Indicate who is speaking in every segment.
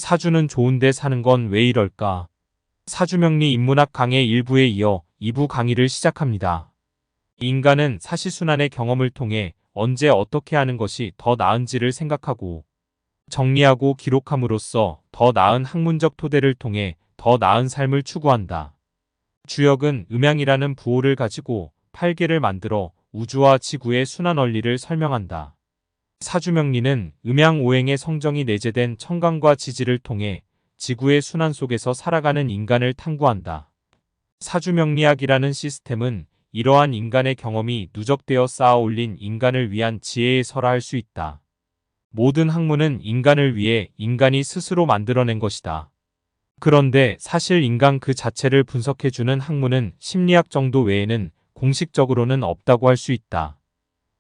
Speaker 1: 사주는 좋은데 사는 건 왜 이럴까? 사주명리 인문학 강의 1부에 이어 2부 강의를 시작합니다. 인간은 사시순환의 경험을 통해 언제 어떻게 하는 것이 더 나은지를 생각하고 정리하고 기록함으로써 더 나은 학문적 토대를 통해 더 나은 삶을 추구한다. 주역은 음양이라는 부호를 가지고 팔계를 만들어 우주와 지구의 순환 원리를 설명한다. 사주명리는 음양오행의 성정이 내재된 천간과 지지를 통해 지구의 순환 속에서 살아가는 인간을 탐구한다. 사주명리학이라는 시스템은 이러한 인간의 경험이 누적되어 쌓아 올린 인간을 위한 지혜의 설화 할 수 있다. 모든 학문은 인간을 위해 인간이 스스로 만들어낸 것이다. 그런데 사실 인간 그 자체를 분석해주는 학문은 심리학 정도 외에는 공식적으로는 없다고 할 수 있다.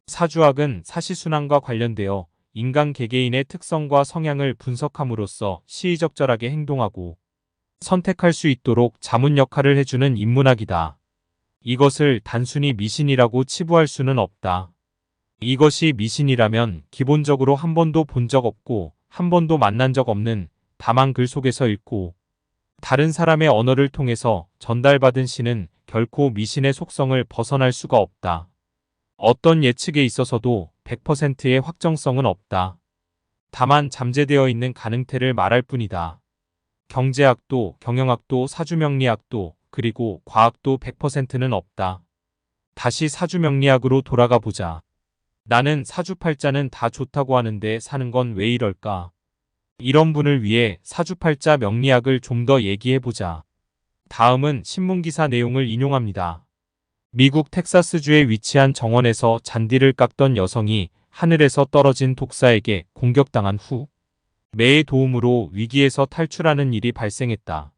Speaker 1: 사주학은 사시순환과 관련되어 인간 개개인의 특성과 성향을 분석함으로써 시의적절하게 행동하고 선택할 수 있도록 자문 역할을 해주는 인문학이다. 이것을 단순히 미신이라고 치부할 수는 없다. 이것이 미신이라면 기본적으로 한 번도 본 적 없고 한 번도 만난 적 없는, 다만 글 속에서 읽고 다른 사람의 언어를 통해서 전달받은 시는 결코 미신의 속성을 벗어날 수가 없다. 어떤 예측에 있어서도 100%의 확정성은 없다. 다만 잠재되어 있는 가능태를 말할 뿐이다. 경제학도, 경영학도, 사주명리학도, 그리고 과학도 100%는 없다. 다시 사주명리학으로 돌아가 보자. 나는 사주팔자는 다 좋다고 하는데 사는 건 왜 이럴까? 이런 분을 위해 사주팔자 명리학을 좀 더 얘기해보자. 다음은 신문기사 내용을 인용합니다. 미국 텍사스주에 위치한 정원에서 잔디를 깎던 여성이 하늘에서 떨어진 독사에게 공격당한 후 매의 도움으로 위기에서 탈출하는 일이 발생했다.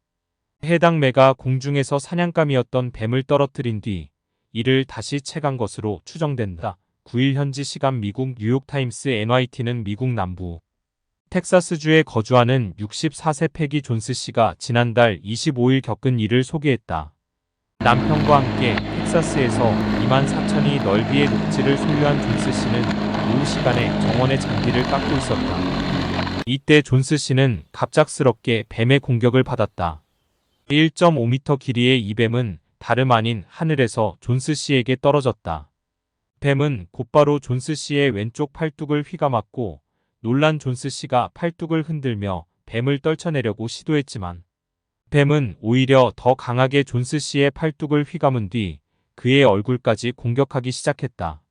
Speaker 1: 해당 매가 공중에서 사냥감이었던 뱀을 떨어뜨린 뒤 이를 다시 채간 것으로 추정된다. 9일 현지 시간 미국 뉴욕타임스 NYT는 미국 남부 텍사스주에 거주하는 64세 패기 존스 씨가 지난달 25일 겪은 일을 소개했다. 남편과 함께 텍사스에서 24,000이 넓이의 녹지를 소유한 존스 씨는 오후 시간에 정원의 잔디를 깎고 있었다. 이때 존스 씨는 갑작스럽게 뱀의 공격을 받았다. 1.5m 길이의 이 뱀은 다름 아닌 하늘에서 존스 씨에게 떨어졌다. 뱀은 곧바로 존스 씨의 왼쪽 팔뚝을 휘감았고 놀란 존스 씨가 팔뚝을 흔들며 뱀을 떨쳐내려고 시도했지만 뱀은 오히려 더 강하게 존스 씨의 팔뚝을 휘감은 뒤 그의 얼굴까지 공격하기 시작했다.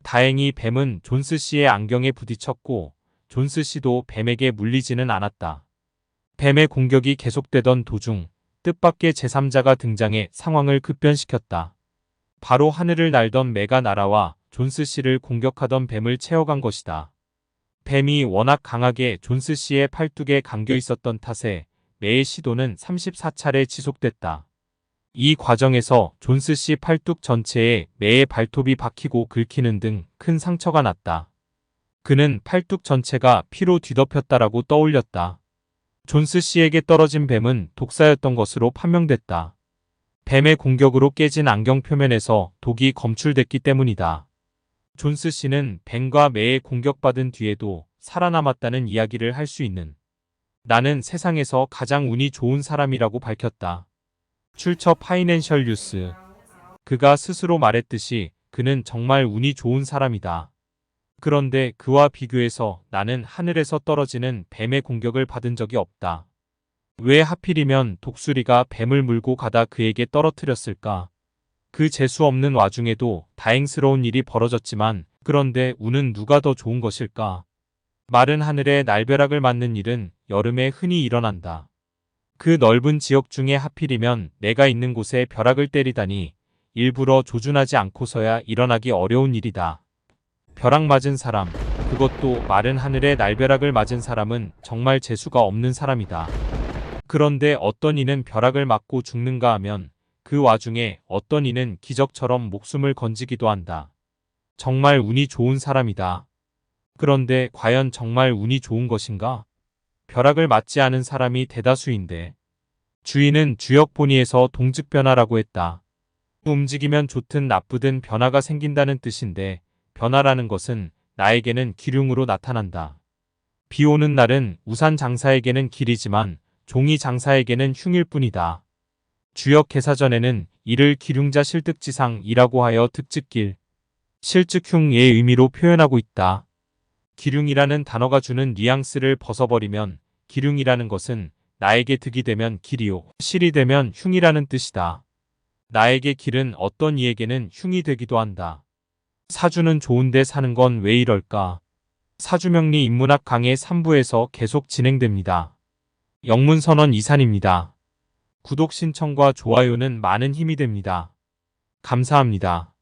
Speaker 1: 다행히 뱀은 존스 씨의 안경에 부딪혔고 존스 씨도 뱀에게 물리지는 않았다. 뱀의 공격이 계속되던 도중 뜻밖의 제3자가 등장해 상황을 급변시켰다. 바로 하늘을 날던 매가 날아와 존스 씨를 공격하던 뱀을 채워간 것이다. 뱀이 워낙 강하게 존스 씨의 팔뚝에 감겨 있었던 탓에 매의 시도는 34차례 지속됐다. 이 과정에서 존스 씨 팔뚝 전체에 매의 발톱이 박히고 긁히는 등 큰 상처가 났다. 그는 팔뚝 전체가 피로 뒤덮였다라고 떠올렸다. 존스 씨에게 떨어진 뱀은 독사였던 것으로 판명됐다. 뱀의 공격으로 깨진 안경 표면에서 독이 검출됐기 때문이다. 존스 씨는 뱀과 매의 공격받은 뒤에도 살아남았다는 이야기를 할 수 있는 나는 세상에서 가장 운이 좋은 사람이라고 밝혔다. 출처 파이낸셜 뉴스. 그가 스스로 말했듯이 그는 정말 운이 좋은 사람이다. 그런데 그와 비교해서 나는 하늘에서 떨어지는 뱀의 공격을 받은 적이 없다. 왜 하필이면 독수리가 뱀을 물고 가다 그에게 떨어뜨렸을까? 그 재수 없는 와중에도 다행스러운 일이 벌어졌지만 그런데 운은 누가 더 좋은 것일까? 마른 하늘에 날벼락을 맞는 일은 여름에 흔히 일어난다. 그 넓은 지역 중에 하필이면 내가 있는 곳에 벼락을 때리다니 일부러 조준하지 않고서야 일어나기 어려운 일이다. 벼락 맞은 사람, 그것도 마른 하늘에 날벼락을 맞은 사람은 정말 재수가 없는 사람이다. 그런데 어떤 이는 벼락을 맞고 죽는가 하면 그 와중에 어떤 이는 기적처럼 목숨을 건지기도 한다. 정말 운이 좋은 사람이다. 그런데 과연 정말 운이 좋은 것인가? 벼락을 맞지 않은 사람이 대다수인데 주인은 주역 본의에서 동즉변화라고 했다. 움직이면 좋든 나쁘든 변화가 생긴다는 뜻인데 변화라는 것은 나에게는 기륭으로 나타난다. 비 오는 날은 우산 장사에게는 길이지만 종이 장사에게는 흉일 뿐이다. 주역 개사전에는 이를 기륭자 실득지상이라고 하여 특즉길, 실즉흉의 의미로 표현하고 있다. 기륭이라는 단어가 주는 뉘앙스를 벗어버리면 기륭이라는 것은 나에게 득이 되면 길이요, 실이 되면 흉이라는 뜻이다. 나에게 길은 어떤 이에게는 흉이 되기도 한다. 사주는 좋은데 사는 건 왜 이럴까? 사주명리 인문학 강의 3부에서 계속 진행됩니다. 영문선언 이산입니다. 구독 신청과 좋아요는 많은 힘이 됩니다. 감사합니다.